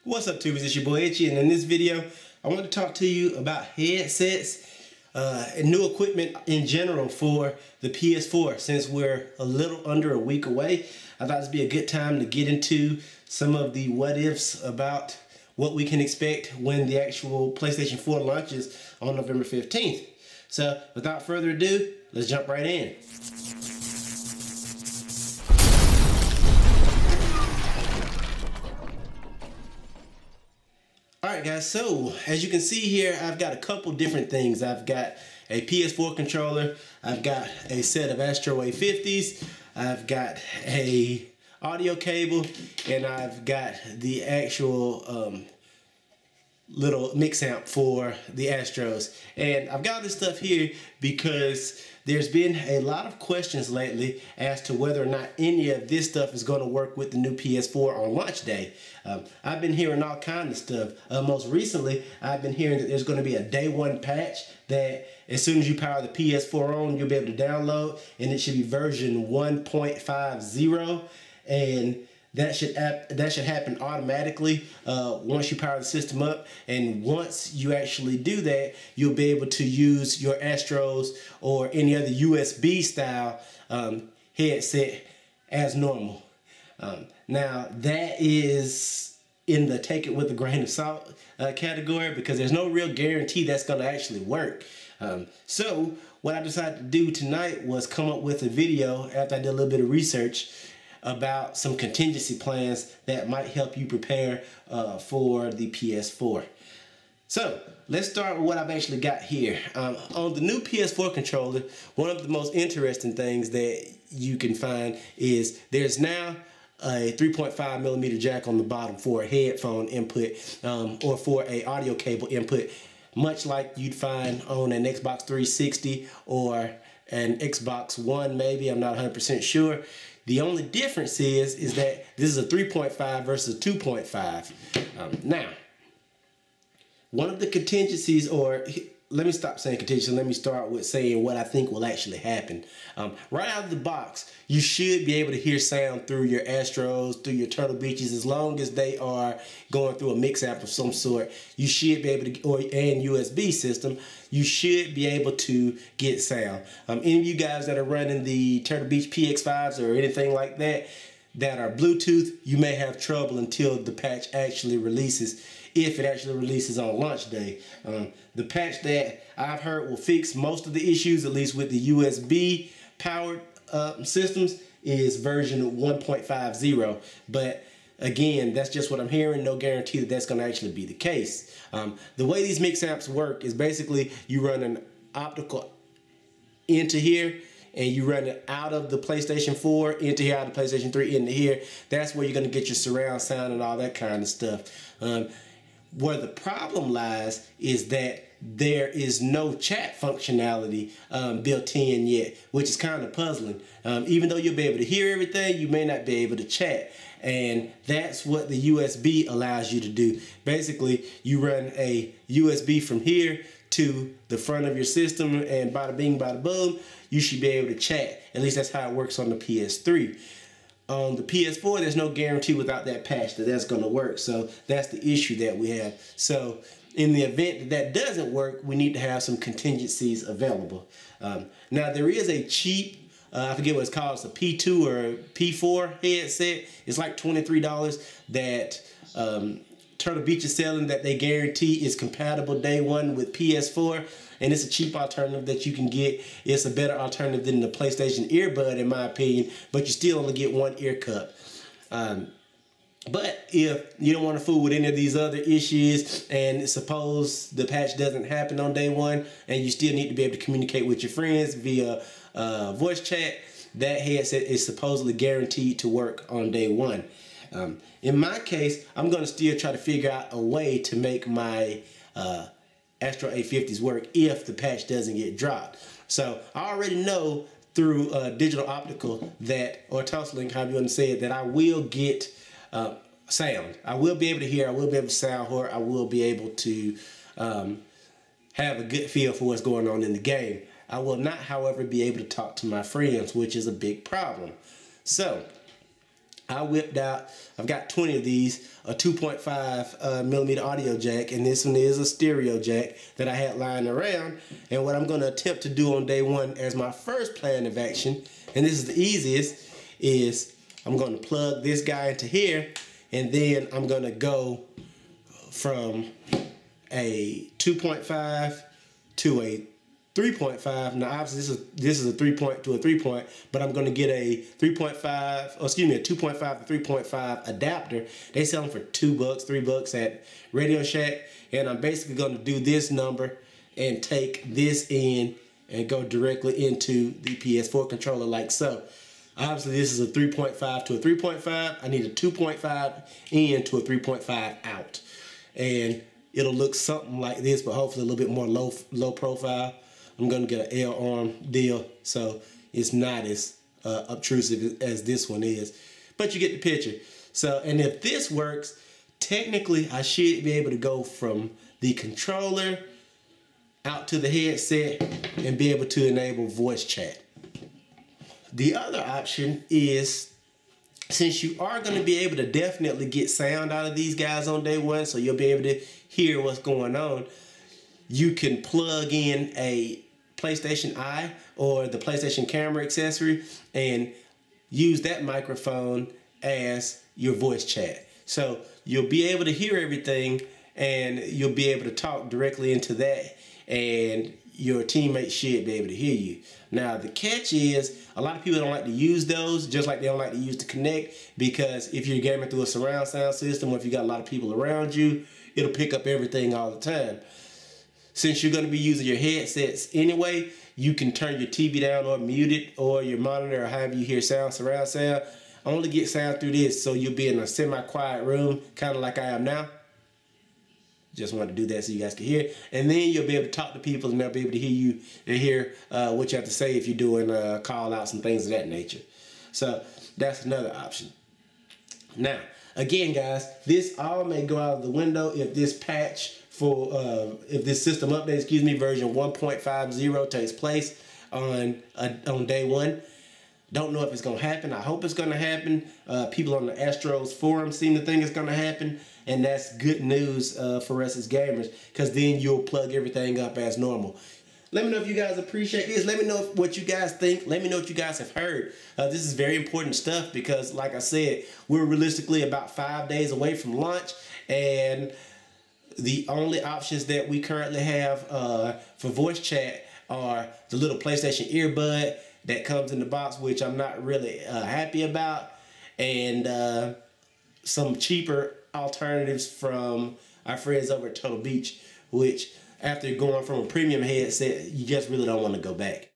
What's up, tubers? It's your boy Itchy, and in this video, I want to talk to you about headsets and new equipment in general for the PS4. Since we're a little under a week away, I thought this would be a good time to get into some of the what-ifs about what we can expect when the actual PlayStation 4 launches on November 15th. So, without further ado, let's jump right in. Alright guys, so as you can see here, I've got a couple different things. I've got a PS4 controller, I've got a set of Astro A50s, I've got a audio cable, and I've got the actual little mix amp for the Astros. And I've got this stuff here because there's been a lot of questions lately as to whether or not any of this stuff is going to work with the new PS4 on launch day. I've been hearing all kinds of stuff. Most recently, I've been hearing that there's going to be a day one patch that as soon as you power the PS4 on, you'll be able to download, and it should be version 1.50, and that should happen automatically once you power the system up. And once you actually do that, you'll be able to use your Astros or any other USB style headset as normal. Now that is in the take it with a grain of salt category, because there's no real guarantee that's going to actually work. So what I decided to do tonight was come up with a video after I did a little bit of research about some contingency plans that might help you prepare for the PS4. So let's start with what I've actually got here. On the new PS4 controller, one of the most interesting things that you can find is there's now a 3.5mm jack on the bottom for a headphone input or for a audio cable input, much like you'd find on an Xbox 360 or an Xbox One maybe, I'm not 100% sure. The only difference is that this is a 3.5 versus 2.5. Now, one of the contingencies, or let me stop saying contingency, let me start with saying what I think will actually happen. Right out of the box, you should be able to hear sound through your Astros, through your Turtle Beaches, as long as they are going through a mix amp of some sort. You should be able to, and USB system, you should be able to get sound. Any of you guys that are running the Turtle Beach PX5s or anything like that, that are Bluetooth, you may have trouble until the patch actually releases, if it actually releases on launch day. The patch that I've heard will fix most of the issues, at least with the USB powered systems, is version 1.50. But again, that's just what I'm hearing. No guarantee that that's going to actually be the case. The way these mix amps work is basically you run an optical into here, and you run it out of the PlayStation 4 into here, out of the PlayStation 3 into here. That's where you're going to get your surround sound and all that kind of stuff. Where the problem lies is that there is no chat functionality built in yet, which is kind of puzzling. Even though you'll be able to hear everything, you may not be able to chat. And that's what the USB allows you to do. Basically, you run a USB from here to the front of your system, and bada bing, bada boom, you should be able to chat. At least that's how it works on the PS3. On the PS4, there's no guarantee without that patch that that's going to work. So that's the issue that we have. So in the event that that doesn't work, we need to have some contingencies available. Now there is a cheap, I forget what it's called, it's a P2 or P4 headset. It's like $23 that Turtle Beach is selling, that they guarantee is compatible day one with PS4. And it's a cheap alternative that you can get. It's a better alternative than the PlayStation earbud, in my opinion, but you still only get one ear cup. But if you don't want to fool with any of these other issues, and suppose the patch doesn't happen on day one, and you still need to be able to communicate with your friends via voice chat, that headset is supposedly guaranteed to work on day one. In my case, I'm going to still try to figure out a way to make my Astro A50s work if the patch doesn't get dropped. So I already know through digital optical that, or Toslink, however you want to say it, that I will get sound. I will be able to hear, I will be able to sound, or I will be able to have a good feel for what's going on in the game. I will not, however, be able to talk to my friends, which is a big problem. So I whipped out, I've got 20 of these, a 2.5 millimeter audio jack, and this one is a stereo jack that I had lying around. And what I'm going to attempt to do on day one as my first plan of action, and this is the easiest, is I'm going to plug this guy into here, and then I'm going to go from a 2.5 to a 3.5. Now obviously this is a 3-point to a 3-point, but I'm going to get a 3.5, or excuse me, a 2.5 to 3.5 adapter. They sell them for $2, $3 at Radio Shack, and I'm basically going to do this number and take this in and go directly into the PS4 controller like so. Obviously this is a 3.5 to a 3.5. I need a 2.5 in to a 3.5 out, and it'll look something like this, but hopefully a little bit more low profile. I'm going to get an L-arm deal, so it's not as obtrusive as this one is. But you get the picture. So, and if this works, technically I should be able to go from the controller out to the headset and be able to enable voice chat. The other option is, since you are going to be able to definitely get sound out of these guys on day one, so you'll be able to hear what's going on, you can plug in a PlayStation Eye or the PlayStation camera accessory and use that microphone as your voice chat. So you'll be able to hear everything, and you'll be able to talk directly into that, and your teammates should be able to hear you. Now the catch is, a lot of people don't like to use those, just like they don't like to use the Kinect, because if you're gaming through a surround sound system, or if you got a lot of people around you, it'll pick up everything all the time. Since you're going to be using your headsets anyway, you can turn your TV down or mute it, or your monitor, or however you hear sound, surround sound. Only get sound through this, so you'll be in a semi-quiet room, kind of like I am now. Just wanted to do that so you guys can hear. And then you'll be able to talk to people, and they'll be able to hear you and hear what you have to say if you're doing call-outs and things of that nature. So that's another option. Now, again, guys, this all may go out of the window if this patch for, if this system update, excuse me, version 1.50 takes place on day one. Don't know if it's going to happen. I hope it's going to happen. People on the Astros forum seem to think it's going to happen, and that's good news for us as gamers, because then you'll plug everything up as normal. Let me know if you guys appreciate this. Let me know what you guys think. Let me know what you guys have heard. This is very important stuff, because like I said, we're realistically about 5 days away from launch, and the only options that we currently have for voice chat are the little PlayStation earbud that comes in the box, which I'm not really happy about, and some cheaper alternatives from our friends over at Turtle Beach, which after going from a premium headset, you just really don't want to go back.